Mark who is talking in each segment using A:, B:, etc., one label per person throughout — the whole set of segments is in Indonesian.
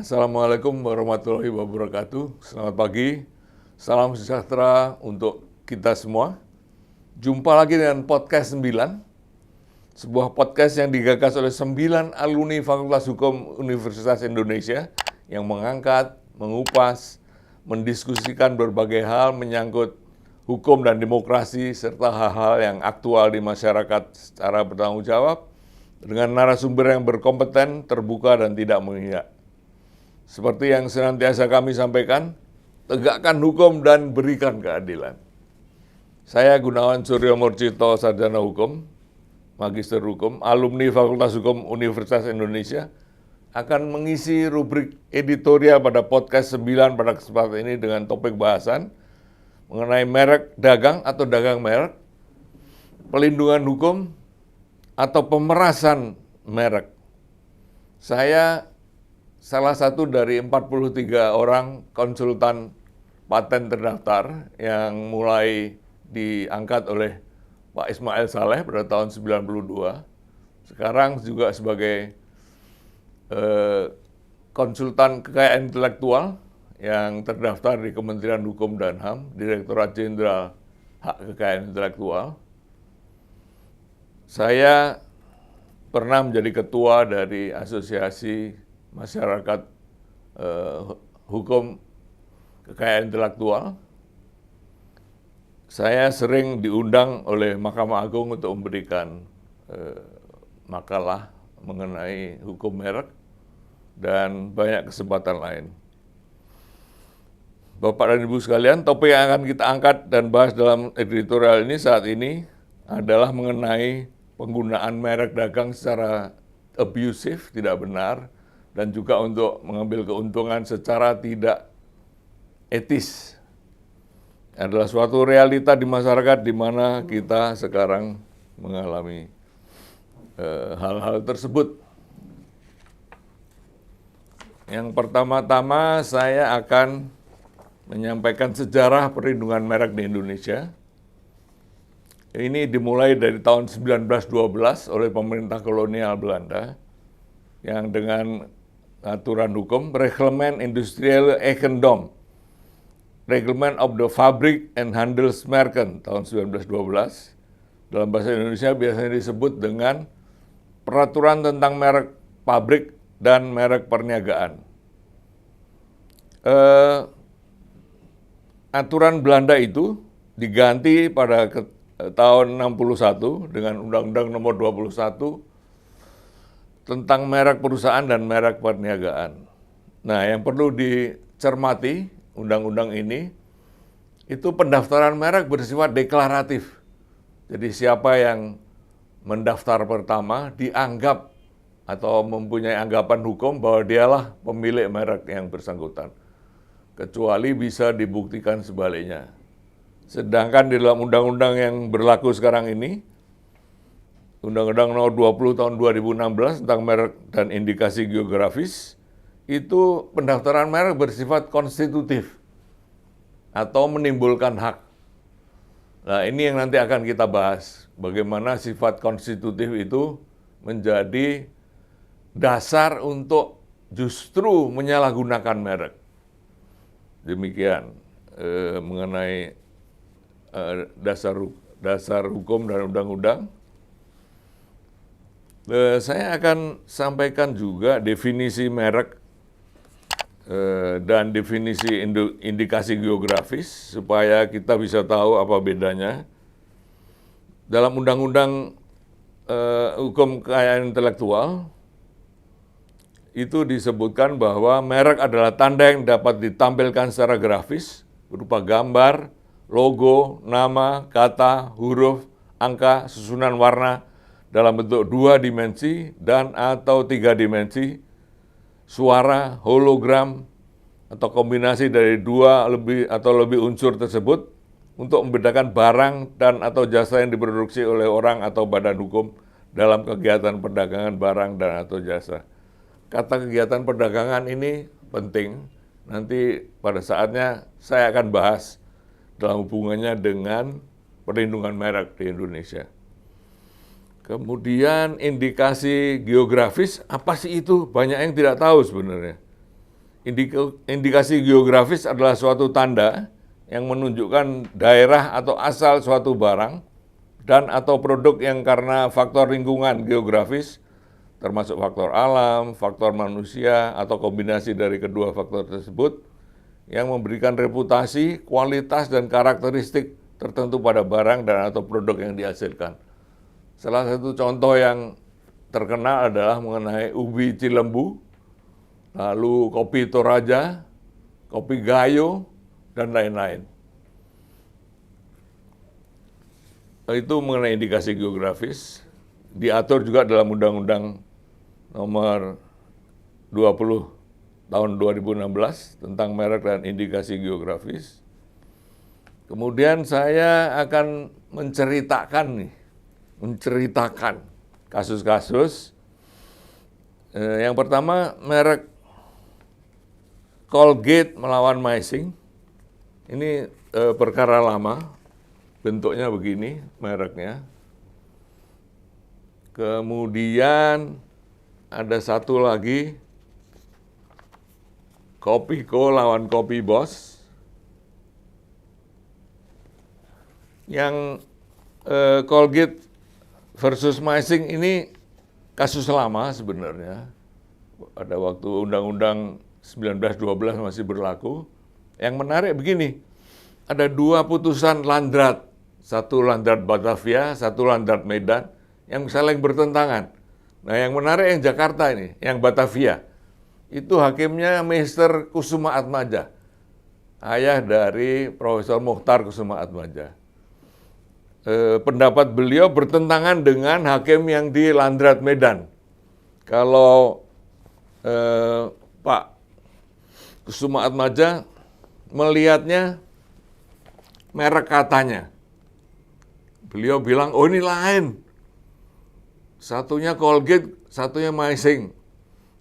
A: Assalamualaikum warahmatullahi wabarakatuh. Selamat pagi, salam sejahtera untuk kita semua. Jumpa lagi dengan Podcast 9, sebuah podcast yang digagas oleh 9 alumni Fakultas Hukum Universitas Indonesia yang mengangkat, mengupas, mendiskusikan berbagai hal menyangkut hukum dan demokrasi serta hal-hal yang aktual di masyarakat secara bertanggung jawab dengan narasumber yang berkompeten, terbuka, dan tidak memihak. Seperti yang senantiasa kami sampaikan, tegakkan hukum dan berikan keadilan. Saya Gunawan Suryo Murcito, Sarjana Hukum, Magister Hukum, alumni Fakultas Hukum Universitas Indonesia, akan mengisi rubrik editorial pada podcast 9 pada kesempatan ini dengan topik bahasan mengenai merek dagang atau dagang merek, pelindungan hukum, atau pemerasan merek. Saya salah satu dari 43 orang konsultan paten terdaftar yang mulai diangkat oleh Pak Ismail Saleh pada tahun 92. Sekarang juga sebagai konsultan kekayaan intelektual yang terdaftar di Kementerian Hukum dan HAM, Direktorat Jenderal Hak Kekayaan Intelektual. Saya pernah menjadi ketua dari Asosiasi Masyarakat Hukum Kekayaan Intelektual. Saya sering diundang oleh Mahkamah Agung untuk memberikan makalah mengenai hukum merek dan banyak kesempatan lain. Bapak dan Ibu sekalian, topik yang akan kita angkat dan bahas dalam editorial ini saat ini adalah mengenai penggunaan merek dagang secara abusive, tidak benar, dan juga untuk mengambil keuntungan secara tidak etis. Adalah suatu realita di masyarakat di mana kita sekarang mengalami hal-hal tersebut. Yang pertama-tama saya akan menyampaikan sejarah perlindungan merek di Indonesia. Ini dimulai dari tahun 1912 oleh pemerintah kolonial Belanda yang dengan aturan hukum Reglement Industrieel Eigendom, Reglement of the Fabriek en Handelsmerken tahun 1912. Dalam bahasa Indonesia biasanya disebut dengan Peraturan tentang Merek Pabrik dan Merek Perniagaan. Aturan Belanda itu diganti pada tahun 61 dengan Undang-Undang Nomor 21 tentang merek perusahaan dan merek perniagaan. Nah, yang perlu dicermati undang-undang ini, itu pendaftaran merek bersifat deklaratif. Jadi siapa yang mendaftar pertama dianggap atau mempunyai anggapan hukum bahwa dialah pemilik merek yang bersangkutan. Kecuali bisa dibuktikan sebaliknya. Sedangkan di dalam undang-undang yang berlaku sekarang ini, Undang-Undang Nomor 20 tahun 2016 tentang merek dan indikasi geografis, itu pendaftaran merek bersifat konstitutif atau menimbulkan hak. Nah, ini yang nanti akan kita bahas. Bagaimana sifat konstitutif itu menjadi dasar untuk justru menyalahgunakan merek. Demikian mengenai dasar hukum dan undang-undang. Saya akan sampaikan juga definisi merek dan definisi indikasi geografis supaya kita bisa tahu apa bedanya. Dalam Undang-Undang Hukum Kekayaan Intelektual itu disebutkan bahwa merek adalah tanda yang dapat ditampilkan secara grafis berupa gambar, logo, nama, kata, huruf, angka, susunan warna, dalam bentuk 2 dimensi dan atau 3 dimensi, suara, hologram, atau kombinasi dari 2 atau lebih unsur tersebut untuk membedakan barang dan atau jasa yang diproduksi oleh orang atau badan hukum dalam kegiatan perdagangan barang dan atau jasa. Kata kegiatan perdagangan ini penting, nanti pada saatnya saya akan bahas dalam hubungannya dengan perlindungan merek di Indonesia. Kemudian indikasi geografis, apa sih itu? Banyak yang tidak tahu sebenarnya. Indikasi geografis adalah suatu tanda yang menunjukkan daerah atau asal suatu barang dan atau produk yang karena faktor lingkungan geografis, termasuk faktor alam, faktor manusia, atau kombinasi dari kedua faktor tersebut, yang memberikan reputasi, kualitas, dan karakteristik tertentu pada barang dan atau produk yang dihasilkan. Salah satu contoh yang terkenal adalah mengenai ubi Cilembu, lalu kopi Toraja, kopi Gayo, dan lain-lain. Itu mengenai indikasi geografis, diatur juga dalam Undang-Undang nomor 20 tahun 2016 tentang merek dan indikasi geografis. Kemudian saya akan menceritakan kasus-kasus. Yang pertama, merek Colgate melawan Maising. Ini perkara lama, bentuknya begini mereknya. Kemudian ada satu lagi, Kopiko lawan Kopi Bos. Yang Colgate versus Maising ini kasus lama sebenarnya. Pada waktu Undang-Undang 1912 masih berlaku. Yang menarik begini, ada dua putusan Landrat, satu Landrat Batavia, satu Landrat Medan, yang saling bertentangan. Nah, yang menarik yang Jakarta ini, yang Batavia, itu hakimnya Mr. Kusuma Atmaja, ayah dari Profesor Mukhtar Kusuma Atmaja. Pendapat beliau bertentangan dengan hakim yang di Landrat Medan. Kalau Pak Kusuma Atmaja melihatnya merek katanya. Beliau bilang, oh ini lain. Satunya Colgate, satunya Maising.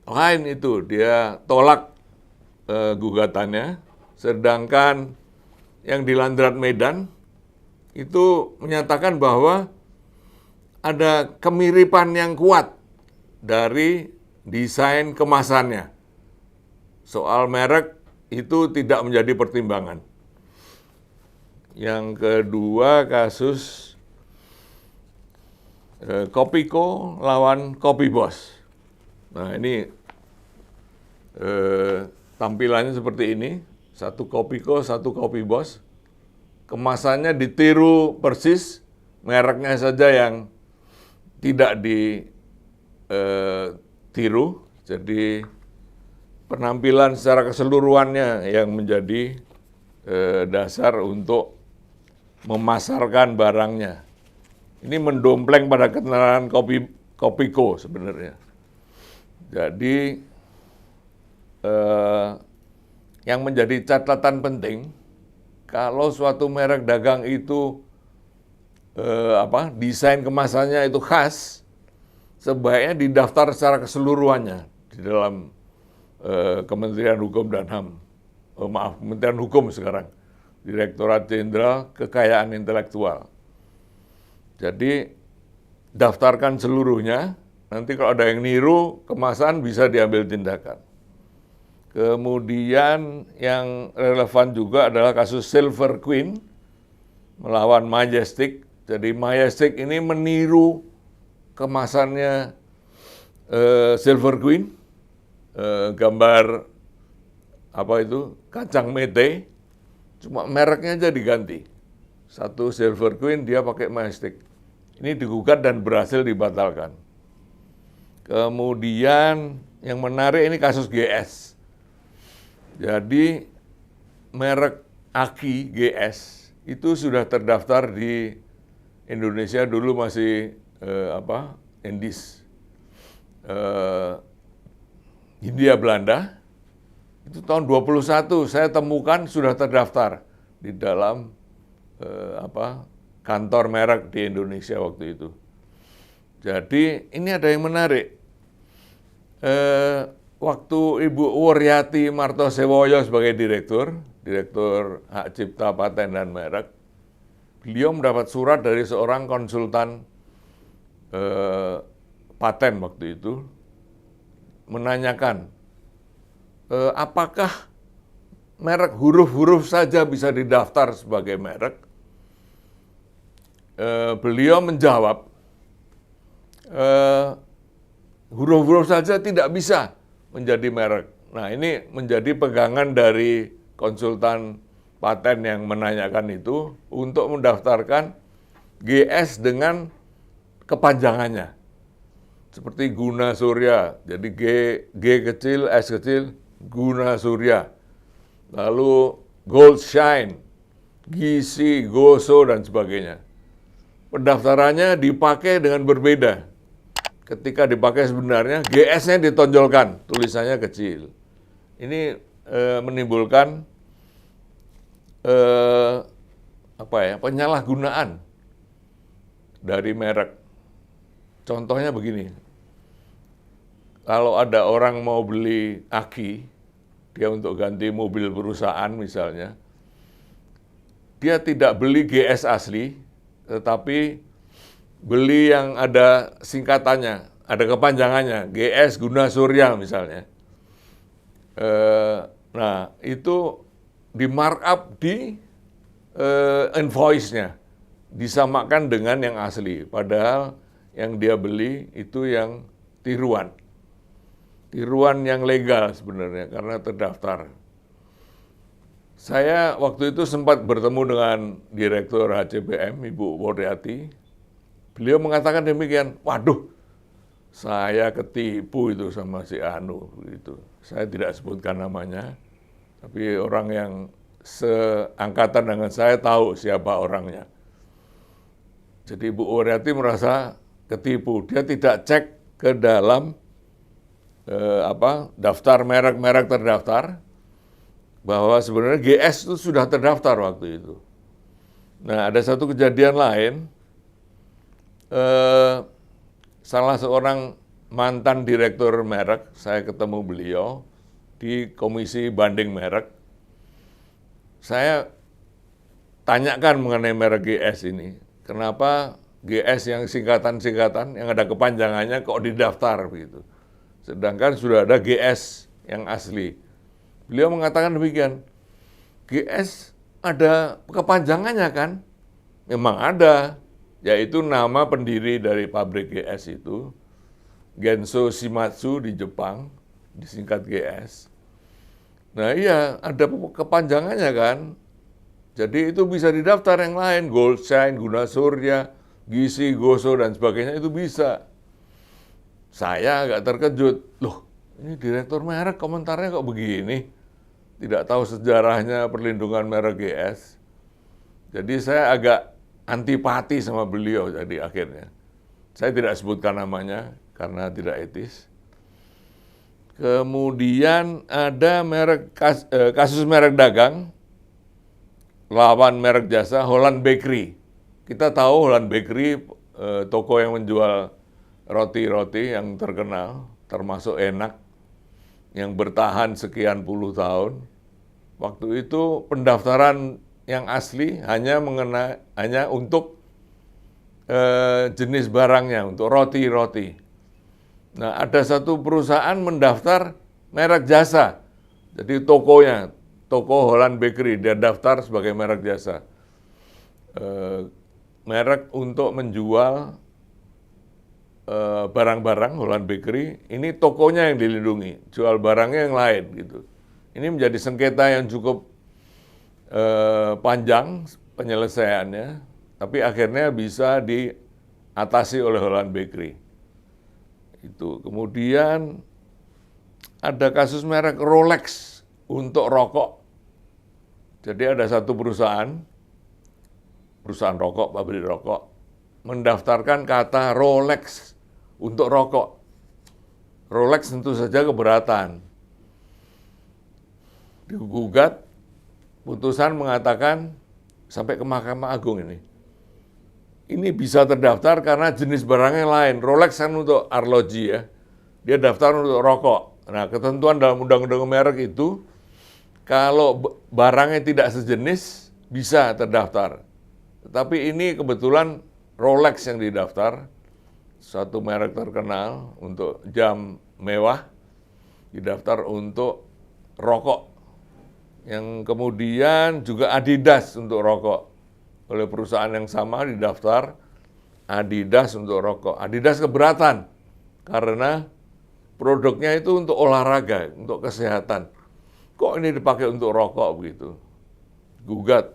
A: Lain itu, dia tolak gugatannya. Sedangkan yang di Landrat Medan itu menyatakan bahwa ada kemiripan yang kuat dari desain kemasannya. Soal merek itu tidak menjadi pertimbangan. Yang kedua, kasus Kopiko lawan Kopi Bos. Nah, ini tampilannya seperti ini. Satu Kopiko, satu Kopi Bos. Kemasannya ditiru persis, mereknya saja yang tidak ditiru. Jadi penampilan secara keseluruhannya yang menjadi dasar untuk memasarkan barangnya. Ini mendompleng pada ketenaran Kopiko sebenarnya. Jadi yang menjadi catatan penting, kalau suatu merek dagang itu desain kemasannya itu khas, sebaiknya didaftar secara keseluruhannya di dalam Kementerian Hukum dan HAM. Kementerian Hukum sekarang, Direktorat Jenderal Kekayaan Intelektual. Jadi daftarkan seluruhnya, nanti kalau ada yang niru kemasan bisa diambil tindakan. Kemudian yang relevan juga adalah kasus Silver Queen melawan Majestic. Jadi Majestic ini meniru kemasannya Silver Queen, gambar kacang mete, cuma mereknya aja diganti. Satu Silver Queen, dia pakai Majestic. Ini digugat dan berhasil dibatalkan. Kemudian yang menarik ini kasus GS. Jadi merek Aki GS itu sudah terdaftar di Indonesia, dulu masih Indis, Hindia Belanda. Itu tahun 21 saya temukan sudah terdaftar di dalam kantor merek di Indonesia waktu itu. Jadi ini ada yang menarik. Waktu Ibu Wuryati Martosewoyo sebagai Direktur Hak Cipta Paten dan Merek, beliau mendapat surat dari seorang konsultan paten waktu itu, menanyakan apakah merek huruf-huruf saja bisa didaftar sebagai merek? Beliau menjawab, huruf-huruf saja tidak bisa menjadi merek. Nah, ini menjadi pegangan dari konsultan paten yang menanyakan itu untuk mendaftarkan GS dengan kepanjangannya. Seperti Guna Surya, jadi G kecil, S kecil, Guna Surya. Lalu Gold Shine, Gizi, Goso, dan sebagainya. Pendaftarannya dipakai dengan berbeda. Ketika dipakai sebenarnya, GS-nya ditonjolkan, tulisannya kecil. Ini menimbulkan penyalahgunaan dari merek. Contohnya begini, kalau ada orang mau beli aki, dia untuk ganti mobil perusahaan misalnya, dia tidak beli GS asli, tetapi beli yang ada singkatannya, ada kepanjangannya, GS Guna Surya misalnya. Nah, itu di markup di invoice-nya, disamakan dengan yang asli, padahal yang dia beli itu yang tiruan. Tiruan yang legal sebenarnya, karena terdaftar. Saya waktu itu sempat bertemu dengan Direktur HCBM, Ibu Woriati. Beliau mengatakan demikian, waduh, saya ketipu itu sama si Anu. Gitu. Saya tidak sebutkan namanya, tapi orang yang seangkatan dengan saya tahu siapa orangnya. Jadi Ibu Woriati merasa ketipu. Dia tidak cek ke dalam daftar merek-merek terdaftar, bahwa sebenarnya GS itu sudah terdaftar waktu itu. Nah, ada satu kejadian lain, salah seorang mantan direktur merek, saya ketemu beliau di komisi banding merek. Saya tanyakan mengenai merek GS ini, kenapa GS yang singkatan-singkatan, yang ada kepanjangannya kok didaftar begitu. Sedangkan sudah ada GS yang asli. Beliau mengatakan demikian, GS ada kepanjangannya kan? Memang ada, yaitu nama pendiri dari pabrik GS itu, Genso Shimatsu di Jepang, disingkat GS. Nah iya, ada kepanjangannya kan? Jadi itu bisa didaftar yang lain, Gold Shine, Guna Surya, Gizi, Goso, dan sebagainya itu bisa. Saya agak terkejut, loh ini direktur merek komentarnya kok begini? Tidak tahu sejarahnya perlindungan merek GS. Jadi saya agak antipati sama beliau jadi akhirnya. Saya tidak sebutkan namanya karena tidak etis. Kemudian ada kasus merek dagang, lawan merek jasa, Holland Bakery. Kita tahu Holland Bakery, toko yang menjual roti-roti yang terkenal, termasuk enak, yang bertahan sekian puluh tahun. Waktu itu pendaftaran yang asli hanya untuk jenis barangnya, untuk roti-roti. Nah, ada satu perusahaan mendaftar merek jasa. Jadi tokonya, toko Holland Bakery, dia daftar sebagai merek jasa. Merek untuk menjual barang-barang Holland Bakery, ini tokonya yang dilindungi, jual barangnya yang lain gitu. Ini menjadi sengketa yang cukup panjang penyelesaiannya, tapi akhirnya bisa diatasi oleh Holland Bakery. Itu. Kemudian ada kasus merek Rolex untuk rokok. Jadi ada satu perusahaan rokok, pabrik rokok, mendaftarkan kata Rolex untuk rokok. Rolex tentu saja keberatan. Digugat, putusan mengatakan sampai ke Mahkamah Agung ini. Ini bisa terdaftar karena jenis barangnya lain. Rolex kan untuk arloji ya. Dia daftar untuk rokok. Nah, ketentuan dalam undang-undang merek itu, kalau barangnya tidak sejenis, bisa terdaftar. Tetapi ini kebetulan Rolex yang didaftar, suatu merek terkenal untuk jam mewah, didaftar untuk rokok, yang kemudian juga Adidas untuk rokok. Oleh perusahaan yang sama didaftar Adidas untuk rokok. Adidas keberatan karena produknya itu untuk olahraga, untuk kesehatan. Kok ini dipakai untuk rokok begitu? Gugat,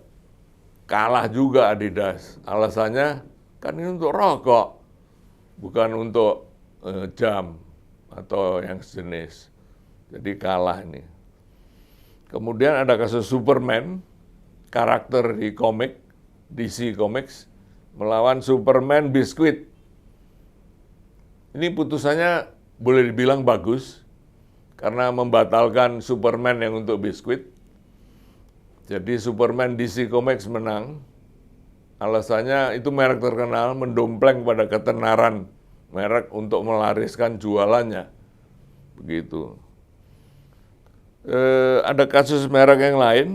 A: kalah juga Adidas. Alasannya kan ini untuk rokok, bukan untuk jam atau yang sejenis. Jadi kalah ini. Kemudian ada kasus Superman, karakter di komik, DC Comics, melawan Superman biskuit. Ini putusannya boleh dibilang bagus, karena membatalkan Superman yang untuk biskuit. Jadi Superman DC Comics menang. Alasannya itu merek terkenal mendompleng pada ketenaran merek untuk melariskan jualannya. Begitu. Ada kasus merek yang lain,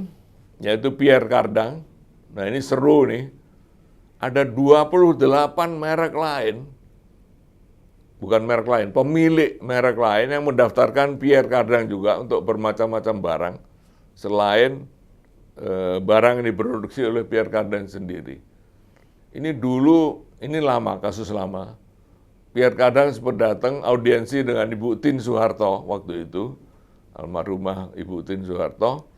A: yaitu Pierre Cardin. Nah ini seru nih. Ada 28 merek lain, bukan merek lain, pemilik merek lain yang mendaftarkan Pierre Cardin juga untuk bermacam-macam barang, selain barang yang diproduksi oleh Pierre Cardin sendiri. Ini dulu, ini lama, kasus lama. Pierre Cardin sempat datang audiensi dengan Ibu Tien Soeharto waktu itu, almarhumah Ibu Tien Soeharto,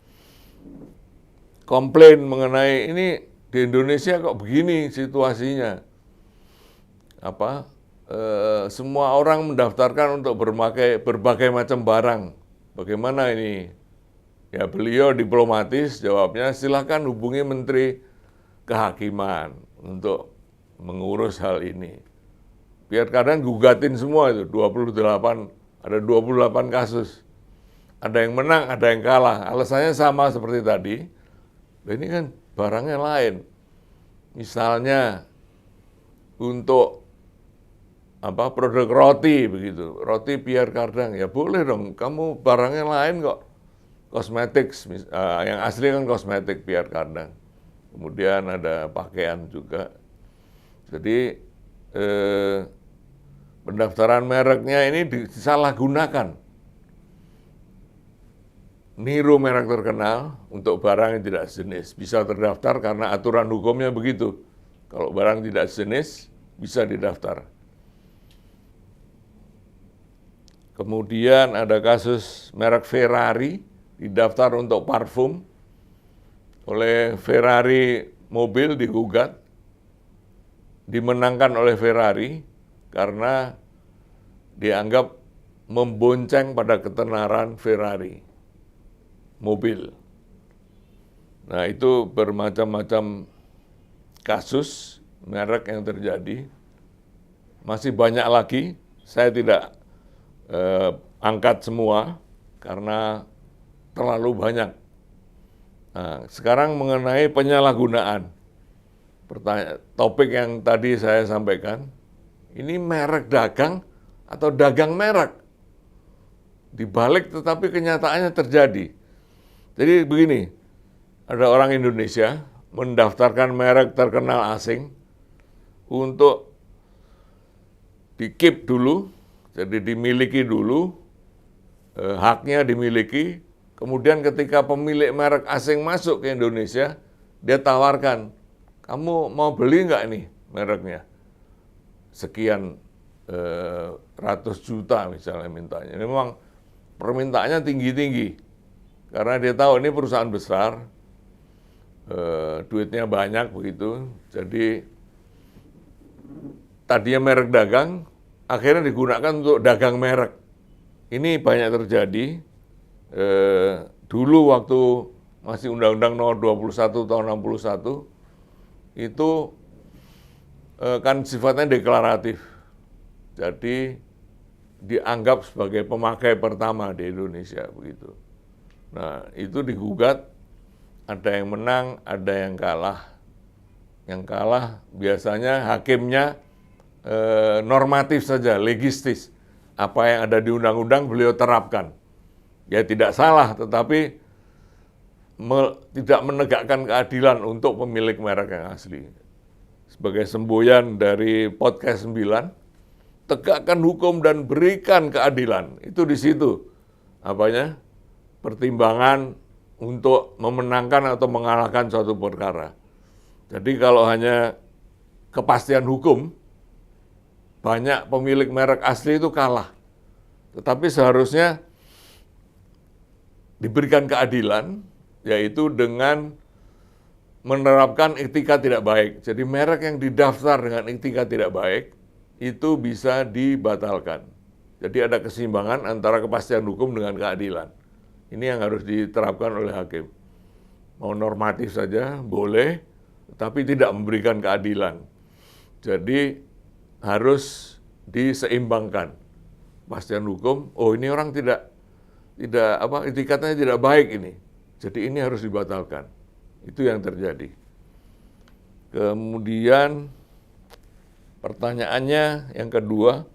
A: komplain mengenai ini di Indonesia kok begini situasinya. Semua orang mendaftarkan untuk berbagai macam barang. Bagaimana ini? Ya beliau diplomatis jawabnya, silakan hubungi Menteri Kehakiman untuk mengurus hal ini. Pierre Cardin gugatin semua itu, 28, ada 28 kasus. Ada yang menang, ada yang kalah. Alasannya sama seperti tadi. Ini kan barangnya lain. Misalnya untuk produk roti begitu, roti Pierre Cardin, ya boleh dong, kamu barangnya lain kok. Kosmetik, yang asli kan kosmetik Pierre Cardin. Kemudian ada pakaian juga. Jadi pendaftaran mereknya ini disalahgunakan. Niru merek terkenal untuk barang yang tidak sejenis. Bisa terdaftar karena aturan hukumnya begitu. Kalau barang tidak sejenis, bisa didaftar. Kemudian ada kasus merek Ferrari, didaftar untuk parfum. Oleh Ferrari mobil digugat, dimenangkan oleh Ferrari karena dianggap membonceng pada ketenaran Ferrari mobil. Nah itu bermacam-macam kasus merek yang terjadi. Masih banyak lagi, saya tidak angkat semua karena terlalu banyak. Nah, sekarang mengenai penyalahgunaan. Topik yang tadi saya sampaikan, ini merek dagang atau dagang merek. Dibalik tetapi kenyataannya terjadi. Jadi begini, ada orang Indonesia mendaftarkan merek terkenal asing untuk di-keep dulu, jadi dimiliki dulu, haknya dimiliki, kemudian ketika pemilik merek asing masuk ke Indonesia, dia tawarkan, kamu mau beli nggak nih mereknya? Sekian ratus juta misalnya mintanya. Memang permintaannya tinggi-tinggi. Karena dia tahu ini perusahaan besar, duitnya banyak begitu. Jadi tadinya merek dagang, akhirnya digunakan untuk dagang merek. Ini banyak terjadi. Dulu waktu masih Undang-Undang Nomor 21 tahun 61, itu kan sifatnya deklaratif. Jadi dianggap sebagai pemakai pertama di Indonesia begitu. Nah, itu digugat, ada yang menang, ada yang kalah. Yang kalah biasanya hakimnya normatif saja, legistis. Apa yang ada di undang-undang beliau terapkan. Ya tidak salah, tetapi tidak menegakkan keadilan untuk pemilik merek yang asli. Sebagai semboyan dari podcast 9, tegakkan hukum dan berikan keadilan. Itu di situ. Apanya? pertimbangan untuk memenangkan atau mengalahkan suatu perkara. Jadi kalau hanya kepastian hukum, banyak pemilik merek asli itu kalah. Tetapi seharusnya diberikan keadilan, yaitu dengan menerapkan etika tidak baik. Jadi merek yang didaftar dengan etika tidak baik, itu bisa dibatalkan. Jadi ada keseimbangan antara kepastian hukum dengan keadilan. Ini yang harus diterapkan oleh hakim. Mau normatif saja, boleh, tapi tidak memberikan keadilan. Jadi harus diseimbangkan. Kepastian hukum, oh ini orang tidak etikanya tidak baik ini. Jadi ini harus dibatalkan. Itu yang terjadi. Kemudian pertanyaannya yang kedua,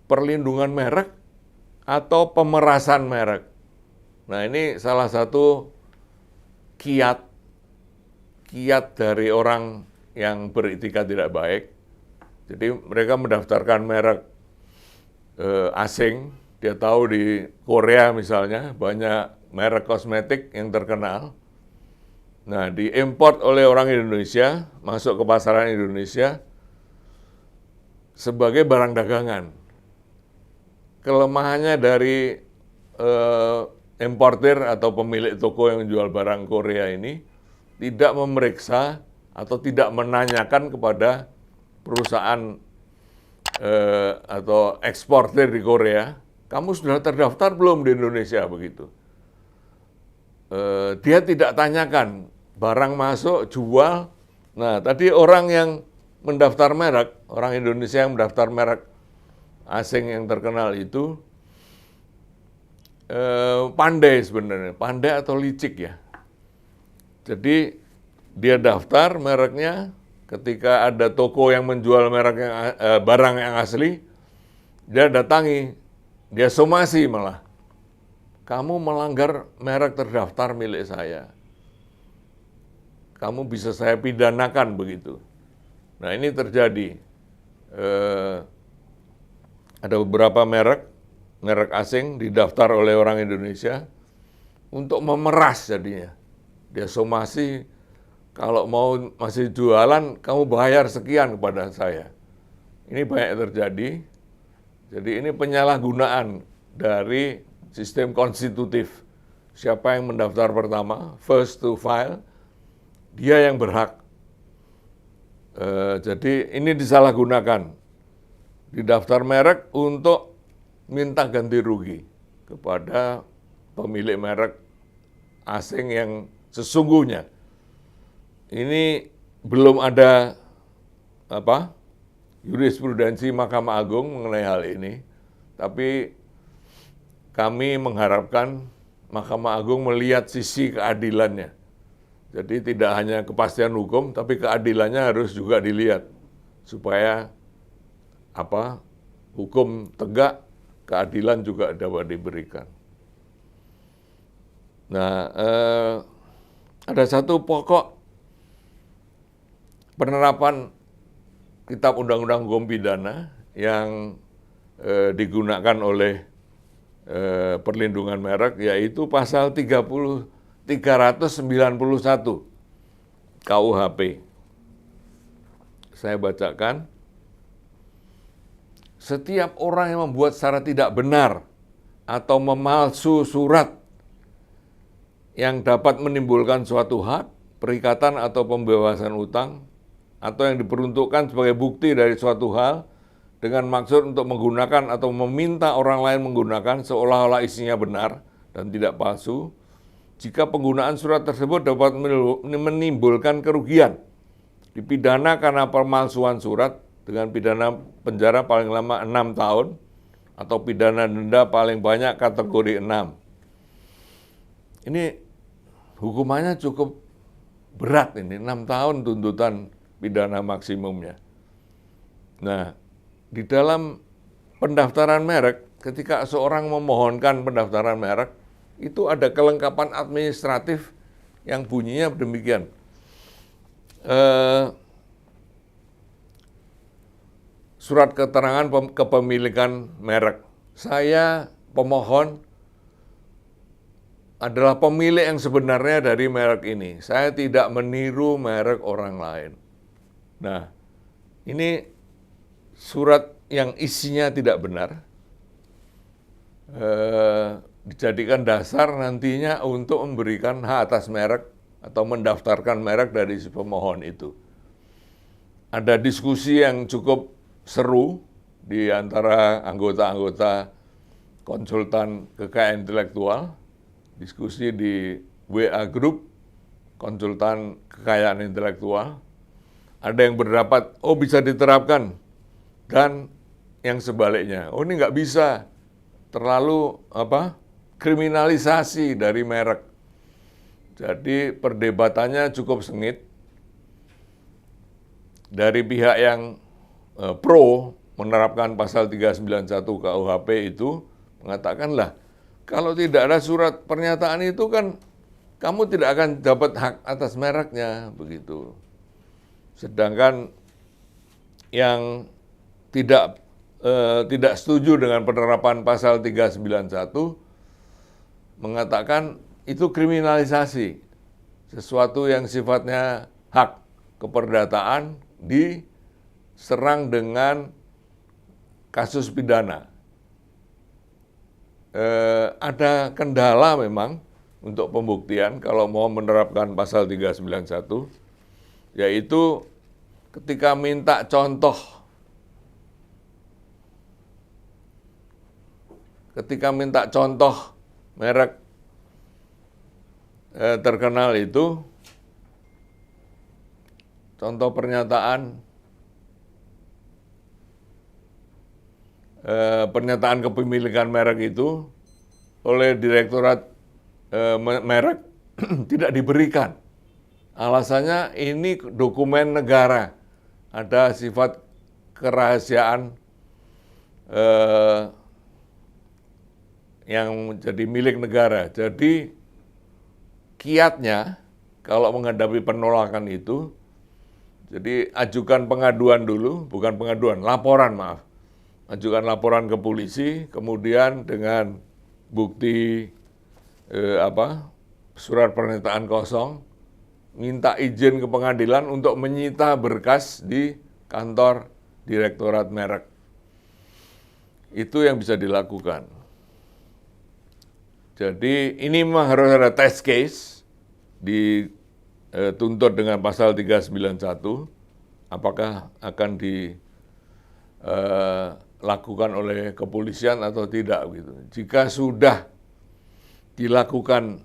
A: perlindungan merek atau pemerasan merek. Nah, ini salah satu kiat dari orang yang beretika tidak baik. Jadi mereka mendaftarkan merek asing. Dia tahu di Korea misalnya banyak merek kosmetik yang terkenal. Nah, diimport oleh orang Indonesia, masuk ke pasaran Indonesia sebagai barang dagangan. Kelemahannya dari importir atau pemilik toko yang menjual barang Korea ini tidak memeriksa atau tidak menanyakan kepada perusahaan atau eksportir di Korea, kamu sudah terdaftar belum di Indonesia begitu? Dia tidak tanyakan, barang masuk, jual. Nah, tadi orang yang mendaftar merek, orang Indonesia yang mendaftar merek asing yang terkenal itu pandai sebenarnya, pandai atau licik ya. Jadi dia daftar mereknya, ketika ada toko yang menjual merek barang yang asli, dia datangi, dia somasi malah. Kamu melanggar merek terdaftar milik saya. Kamu bisa saya pidanakan begitu. Nah, ini terjadi. Ada beberapa merek asing didaftar oleh orang Indonesia untuk memeras jadinya. Dia somasi, kalau mau masih jualan, kamu bayar sekian kepada saya. Ini banyak terjadi. Jadi ini penyalahgunaan dari sistem konstitutif. Siapa yang mendaftar pertama, first to file, dia yang berhak. Jadi ini disalahgunakan. Didaftar merek untuk minta ganti rugi kepada pemilik merek asing yang sesungguhnya. Ini belum ada jurisprudensi Mahkamah Agung mengenai hal ini, tapi kami mengharapkan Mahkamah Agung melihat sisi keadilannya. Jadi tidak hanya kepastian hukum, tapi keadilannya harus juga dilihat supaya hukum tegak, keadilan juga dapat diberikan. Nah, ada satu pokok penerapan Kitab Undang-Undang Hukum Pidana yang digunakan oleh perlindungan merek, yaitu pasal 391 KUHP. Saya bacakan. Setiap orang yang membuat secara tidak benar atau memalsu surat yang dapat menimbulkan suatu hak, perikatan atau pembebasan utang, atau yang diperuntukkan sebagai bukti dari suatu hal dengan maksud untuk menggunakan atau meminta orang lain menggunakan seolah-olah isinya benar dan tidak palsu, jika penggunaan surat tersebut dapat menimbulkan kerugian, dipidana karena pemalsuan surat dengan pidana penjara paling lama 6 tahun atau pidana denda paling banyak kategori 6. Ini hukumannya cukup berat ini, 6 tahun tuntutan pidana maksimumnya. Nah, di dalam pendaftaran merek, ketika seorang memohonkan pendaftaran merek, itu ada kelengkapan administratif yang bunyinya demikian. Surat keterangan kepemilikan merek. Saya pemohon adalah pemilik yang sebenarnya dari merek ini. Saya tidak meniru merek orang lain. Nah, ini surat yang isinya tidak benar, dijadikan dasar nantinya untuk memberikan hak atas merek atau mendaftarkan merek dari si pemohon itu. Ada diskusi yang cukup seru di antara anggota-anggota konsultan kekayaan intelektual, diskusi di WA Group, konsultan kekayaan intelektual. Ada yang berpendapat, oh bisa diterapkan, dan yang sebaliknya, oh ini nggak bisa, terlalu kriminalisasi dari merek. Jadi perdebatannya cukup sengit. Dari pihak yang pro menerapkan pasal 391 KUHP itu mengatakanlah, kalau tidak ada surat pernyataan itu kan kamu tidak akan dapat hak atas mereknya, begitu. Sedangkan yang tidak setuju dengan penerapan pasal 391 mengatakan itu kriminalisasi, sesuatu yang sifatnya hak keperdataan diserang dengan kasus pidana. Ada kendala memang untuk pembuktian kalau mau menerapkan pasal 391, yaitu ketika minta contoh merek terkenal itu, contoh pernyataan kepemilikan merek itu oleh Direktorat Merek tidak diberikan. Alasannya ini dokumen negara, ada sifat kerahasiaan yang menjadi milik negara. Jadi kiatnya kalau menghadapi penolakan itu, jadi ajukan pengaduan dulu, bukan pengaduan, laporan maaf. Ajukan laporan ke polisi, kemudian dengan bukti surat pernyataan kosong, minta izin ke pengadilan untuk menyita berkas di kantor Direktorat Merek. Itu yang bisa dilakukan. Jadi ini memang harus ada test case, dituntut dengan pasal 391, apakah akan dilakukan oleh kepolisian atau tidak gitu. Jika sudah dilakukan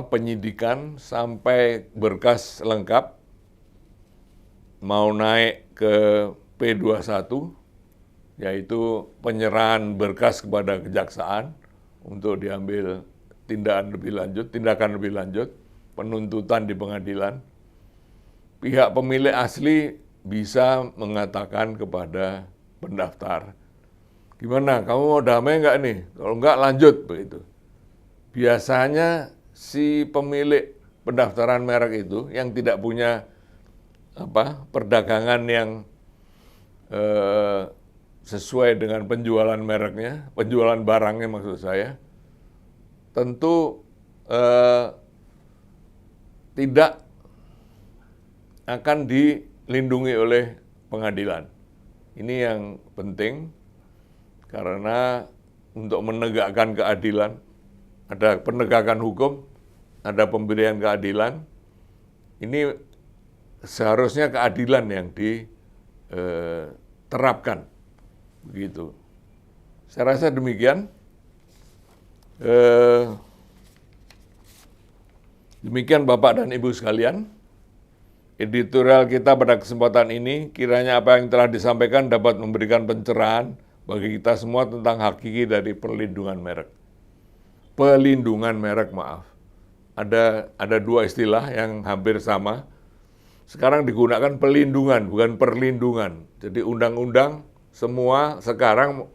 A: penyidikan sampai berkas lengkap, mau naik ke P21, yaitu penyerahan berkas kepada kejaksaan untuk diambil tindakan lebih lanjut, penuntutan di pengadilan. Pihak pemilik asli bisa mengatakan kepada pendaftar, gimana, kamu mau damai nggak nih? Kalau nggak lanjut, begitu. Biasanya si pemilik pendaftaran merek itu yang tidak punya perdagangan yang sesuai dengan penjualan mereknya, penjualan barangnya maksud saya, tentu tidak akan dilindungi oleh pengadilan. Ini yang penting, karena untuk menegakkan keadilan, ada penegakan hukum, ada pemberian keadilan, ini seharusnya keadilan yang diterapkan. Begitu. Saya rasa demikian. Demikian Bapak dan Ibu sekalian, editorial kita pada kesempatan ini. Kiranya apa yang telah disampaikan dapat memberikan pencerahan bagi kita semua tentang hakiki dari perlindungan merek. Pelindungan merek, maaf. Ada dua istilah yang hampir sama. Sekarang digunakan pelindungan, bukan perlindungan. Jadi undang-undang semua sekarang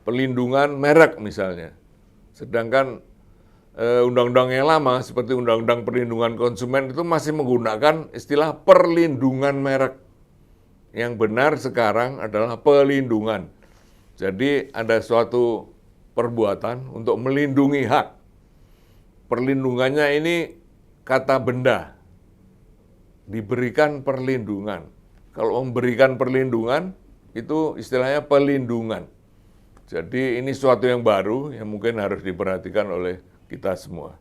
A: pelindungan merek misalnya. Sedangkan undang-undang yang lama seperti undang-undang perlindungan konsumen itu masih menggunakan istilah perlindungan merek. Yang benar sekarang adalah pelindungan. Jadi ada suatu perbuatan untuk melindungi hak. Perlindungannya ini kata benda. Diberikan perlindungan. Kalau memberikan perlindungan, itu istilahnya pelindungan. Jadi ini suatu yang baru yang mungkin harus diperhatikan oleh kita semua.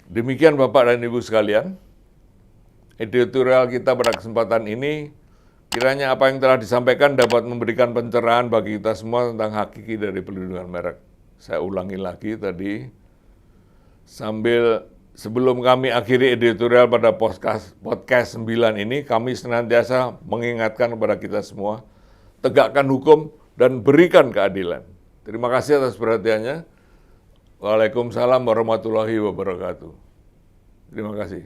A: Demikian Bapak dan Ibu sekalian, editorial kita pada kesempatan ini, kiranya apa yang telah disampaikan dapat memberikan pencerahan bagi kita semua tentang hakiki dari pelindungan merek. Saya ulangi lagi tadi, sebelum kami akhiri editorial pada podcast 9 ini, kami senantiasa mengingatkan kepada kita semua, tegakkan hukum dan berikan keadilan. Terima kasih atas perhatiannya. Waalaikumsalam warahmatullahi wabarakatuh. Terima kasih.